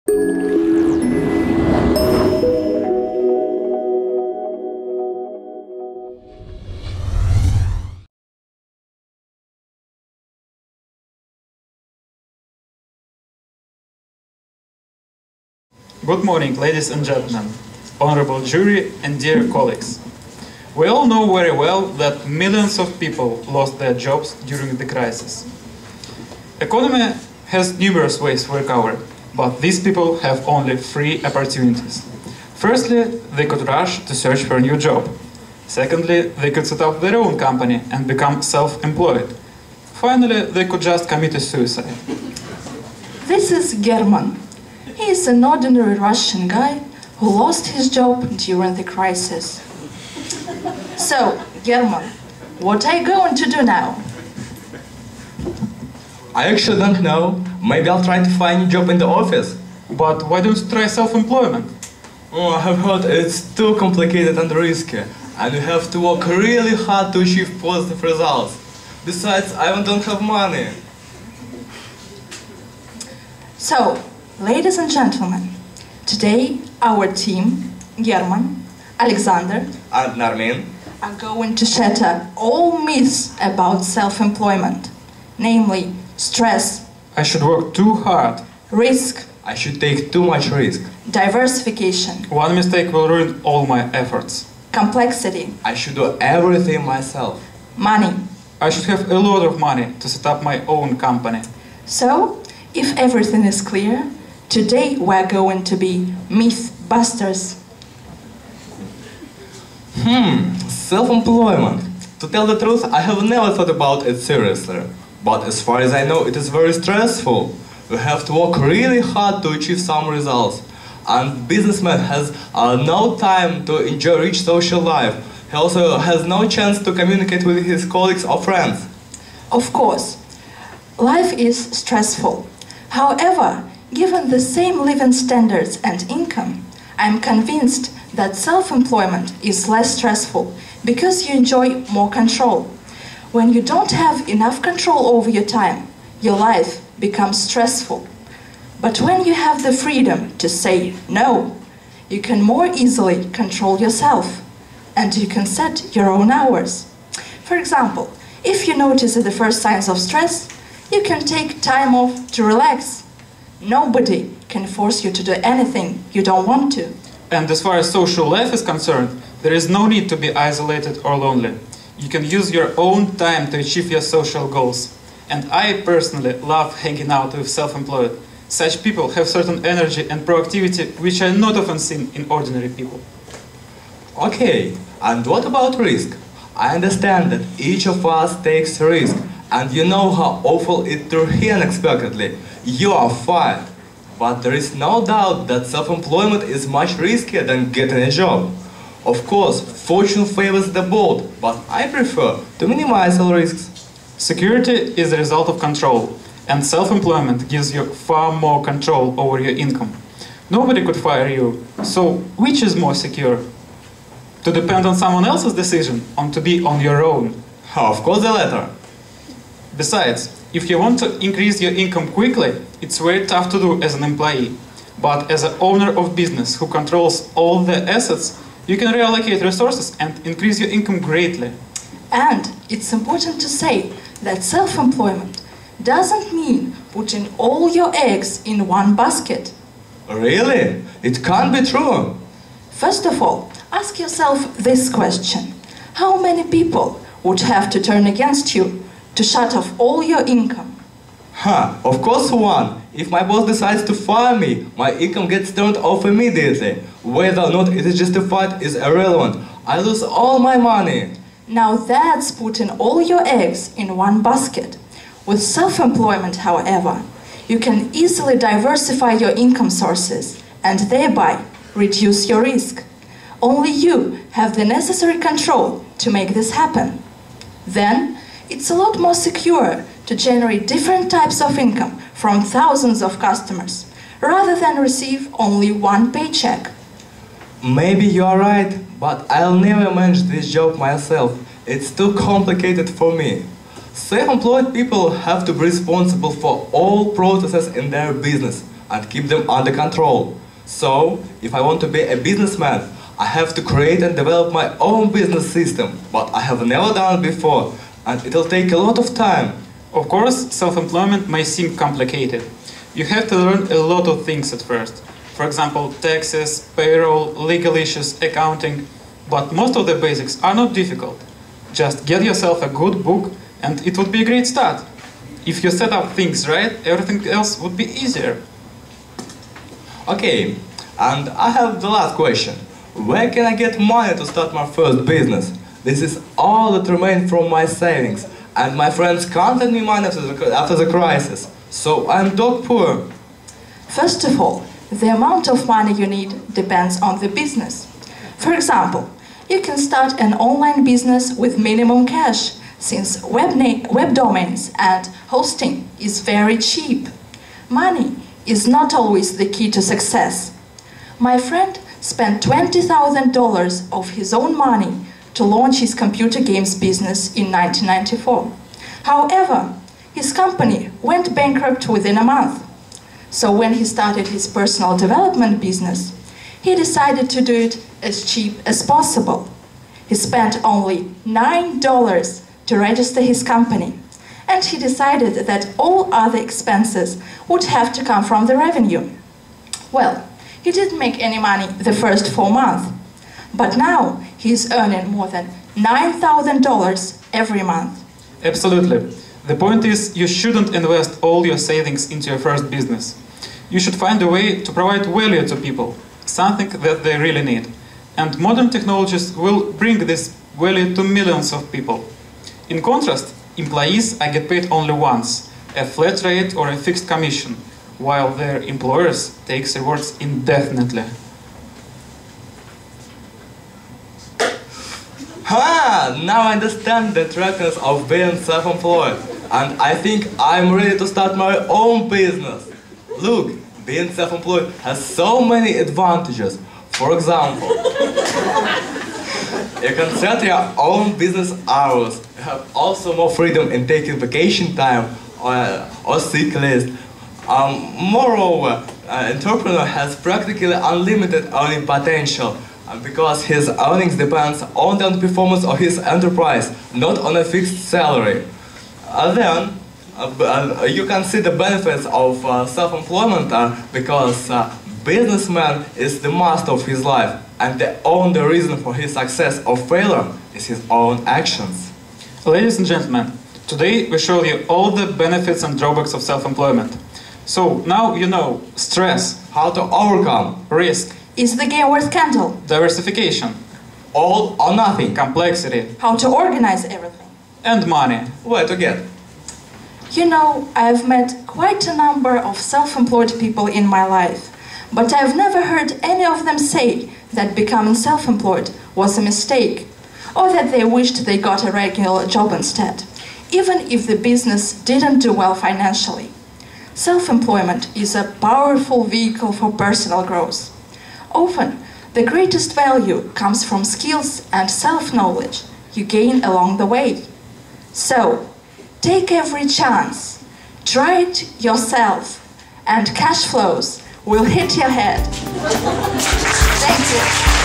Good morning, ladies and gentlemen, honorable jury and dear colleagues. We all know very well that millions of people lost their jobs during the crisis. Economy has numerous ways to recover, but these people have only three opportunities. Firstly, they could rush to search for a new job. Secondly, they could set up their own company and become self-employed. Finally, they could just commit a suicide. This is German. He is an ordinary Russian guy who lost his job during the crisis. So, German, what are you going to do now? I actually don't know. Maybe I'll try to find a job in the office. But why don't you try self-employment? Oh, I have heard it's too complicated and risky, and you have to work really hard to achieve positive results. Besides, I don't have money. So, ladies and gentlemen, today our team, German, Alexander, And Narmin? are going to shatter all myths about self-employment, namely stress, I should work too hard. risk, I should take too much risk. diversification, One mistake will ruin all my efforts. complexity, I should do everything myself. money. I should have a lot of money to set up my own company. So, if everything is clear, today we're going to be myth busters. Self-employment. To tell the truth, I have never thought about it seriously. But as far as I know, it is very stressful. You have to work really hard to achieve some results. And businessman has no time to enjoy rich social life. He also has no chance to communicate with his colleagues or friends. Of course, life is stressful. However, given the same living standards and income, I'm convinced that self-employment is less stressful because you enjoy more control. When you don't have enough control over your time, your life becomes stressful. But when you have the freedom to say no, you can more easily control yourself, and you can set your own hours. For example, if you notice the first signs of stress, you can take time off to relax. Nobody can force you to do anything you don't want to. And as far as social life is concerned, there is no need to be isolated or lonely. You can use your own time to achieve your social goals. And I personally love hanging out with self-employed. Such people have certain energy and proactivity which are not often seen in ordinary people. Okay, and what about risk? I understand that each of us takes risk, and you know how awful it to hear unexpectedly. You are fired. But there is no doubt that self-employment is much riskier than getting a job. Of course, fortune favors the bold, but I prefer to minimize all risks. Security is the result of control, and self-employment gives you far more control over your income. Nobody could fire you, so which is more secure? To depend on someone else's decision, or to be on your own? Of course the latter. Besides, if you want to increase your income quickly, it's very tough to do as an employee. But as an owner of business who controls all the assets, you can reallocate resources and increase your income greatly. And it's important to say that self-employment doesn't mean putting all your eggs in one basket. Really? It can't be true. First of all, ask yourself this question. How many people would have to turn against you to shut off all your income? Of course one. If my boss decides to fire me, my income gets turned off immediately. Whether or not it is justified is irrelevant. I lose all my money. Now that's putting all your eggs in one basket. With self-employment, however, you can easily diversify your income sources and thereby reduce your risk. Only you have the necessary control to make this happen. Then, it's a lot more secure to generate different types of income from thousands of customers, rather than receive only one paycheck. Maybe you are right, but I'll never manage this job myself. It's too complicated for me. Self-employed people have to be responsible for all processes in their business. and keep them under control. So, if I want to be a businessman, I have to create and develop my own business system, but I have never done it before, and it'll take a lot of time. Of course, self-employment may seem complicated. You have to learn a lot of things at first. For example, taxes, payroll, legal issues, accounting. But most of the basics are not difficult. Just get yourself a good book and it would be a great start. If you set up things right, everything else would be easier. Okay, and I have the last question. Where can I get money to start my first business? This is all that remains from my savings, and my friends can't lend me money after the crisis, so I'm dog poor. First of all, the amount of money you need depends on the business. For example, you can start an online business with minimum cash, since web domains and hosting is very cheap. Money is not always the key to success. My friend spent $20,000 of his own money to launch his computer games business in 1994. However, his company went bankrupt within a month. So when he started his personal development business, he decided to do it as cheap as possible. He spent only $9 to register his company, and he decided that all other expenses would have to come from the revenue. Well, he didn't make any money the first 4 months, but now he's earning more than $9,000 every month. Absolutely. The point is, you shouldn't invest all your savings into your first business. You should find a way to provide value to people, something that they really need. And modern technologies will bring this value to millions of people. In contrast, employees get paid only once, a flat rate or a fixed commission, while their employers take rewards indefinitely. Now I understand the attractions of being self-employed, and I think I'm ready to start my own business. Look, being self-employed has so many advantages. For example, you can set your own business hours. You have also more freedom in taking vacation time or sick list. Moreover, an entrepreneur has practically unlimited earning potential because his earnings depends only on the performance of his enterprise, not on a fixed salary. Then you can see the benefits of self-employment because businessman is the master of his life, and the only reason for his success or failure is his own actions. Ladies and gentlemen, today we show you all the benefits and drawbacks of self-employment. So now you know stress, How to overcome, risk, Is the game worth candle? diversification, all or nothing. complexity, How to organize everything? and money. Where to get? You know, I've met quite a number of self-employed people in my life, but I've never heard any of them say that becoming self-employed was a mistake, or that they wished they got a regular job instead, even if the business didn't do well financially. Self-employment is a powerful vehicle for personal growth. Often, the greatest value comes from skills and self-knowledge you gain along the way. So, take every chance, try it yourself, and cash flows will hit your head. Thank you.